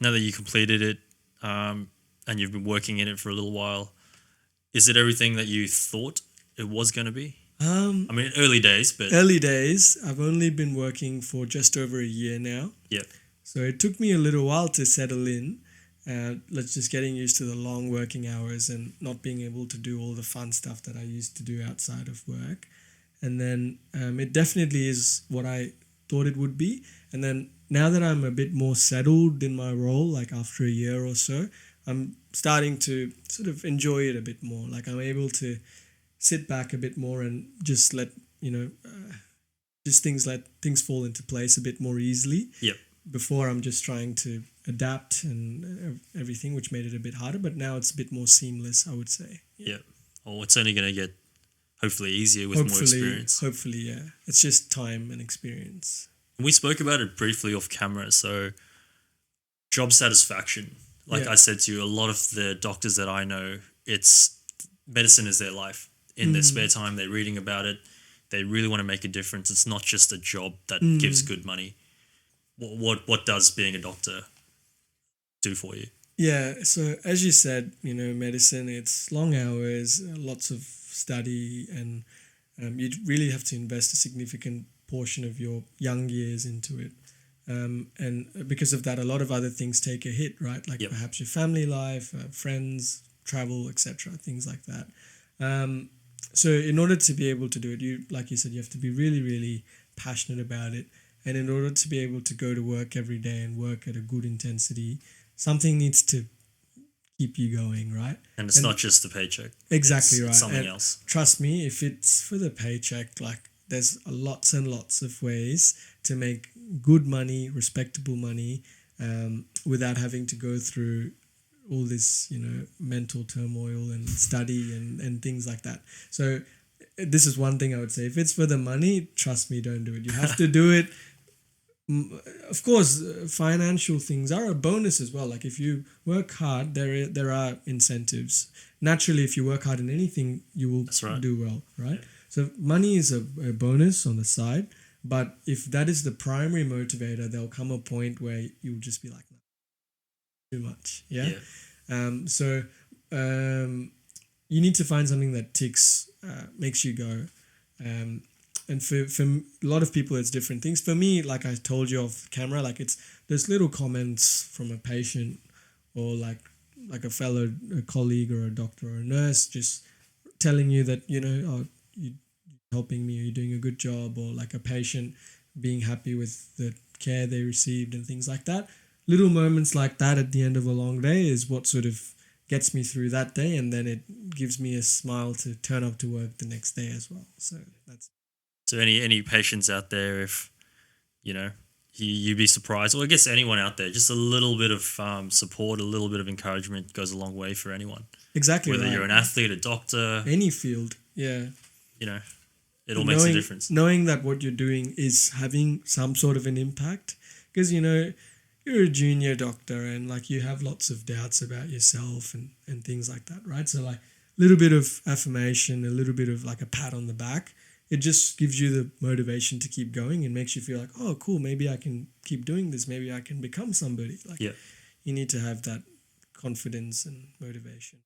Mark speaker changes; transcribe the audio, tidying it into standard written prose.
Speaker 1: now that you completed it, and you've been working in it for a little while, is it everything that you thought it was going to be? I mean, early days, but
Speaker 2: Early days. I've only been working for just over a year now.
Speaker 1: yeah,
Speaker 2: So it took me a little while to settle in. Let's just getting used to the long working hours and not being able to do all the fun stuff that I used to do outside of work. And then it definitely is what I thought it would be. And then now that I'm a bit more settled in my role, like after a year or so, I'm starting to sort of enjoy it a bit more. Like I'm able to sit back a bit more and just let, let things fall into place a bit more easily.
Speaker 1: Yep.
Speaker 2: Before I'm just trying to adapt and everything, which made it a bit harder. But now it's a bit more seamless, I would say.
Speaker 1: Yeah. Well, it's only going to get hopefully easier with more experience.
Speaker 2: Hopefully, yeah. It's just time and experience.
Speaker 1: We spoke about it briefly off camera. So job satisfaction. Like I said to you, a lot of the doctors that I know, it's medicine is their life. In their spare time, they're reading about it. They really want to make a difference. It's not just a job that gives good money. What does being a doctor do for you?
Speaker 2: Yeah, so as you said, medicine, it's long hours, lots of study, and you really have to invest a significant portion of your young years into it. And because of that, a lot of other things take a hit, right? Like perhaps your family life, friends, travel, etc., things like that. So in order to be able to do it, like you said, you have to be really, really passionate about it. And in order to be able to go to work every day and work at a good intensity, something needs to keep you going, right?
Speaker 1: And it's not just the paycheck.
Speaker 2: Exactly right.
Speaker 1: It's something else.
Speaker 2: Trust me, if it's for the paycheck, like there's lots and lots of ways to make good money, respectable money, without having to go through all this, mental turmoil and study and things like that. So this is one thing I would say. If it's for the money, trust me, don't do it. You have to do it. Of course, financial things are a bonus as well. Like if you work hard, there are incentives. Naturally, if you work hard in anything, you will do well, right? Yeah. So money is a bonus on the side. But if that is the primary motivator, there'll come a point where you'll just be like, no, too much. Yeah. So you need to find something that ticks, makes you go. And for a lot of people, it's different things. For me, like I told you off camera, like it's those little comments from a patient or like a colleague or a doctor or a nurse just telling you that, oh, you're helping me or you're doing a good job, or like a patient being happy with the care they received and things like that. Little moments like that at the end of a long day is what sort of gets me through that day, and then it gives me a smile to turn up to work the next day as well. So that's...
Speaker 1: So any patients out there, if, you'd be surprised, or I guess anyone out there, just a little bit of support, a little bit of encouragement goes a long way for anyone.
Speaker 2: Exactly.
Speaker 1: Whether you're an athlete, a doctor.
Speaker 2: Any field, yeah.
Speaker 1: It all makes a difference.
Speaker 2: Knowing that what you're doing is having some sort of an impact, because, you're a junior doctor and like you have lots of doubts about yourself and things like that, right? So like a little bit of affirmation, a little bit of like a pat on the back, it just gives you the motivation to keep going and makes you feel like, oh, cool, maybe I can keep doing this. Maybe I can become somebody. Like you need to have that confidence and motivation.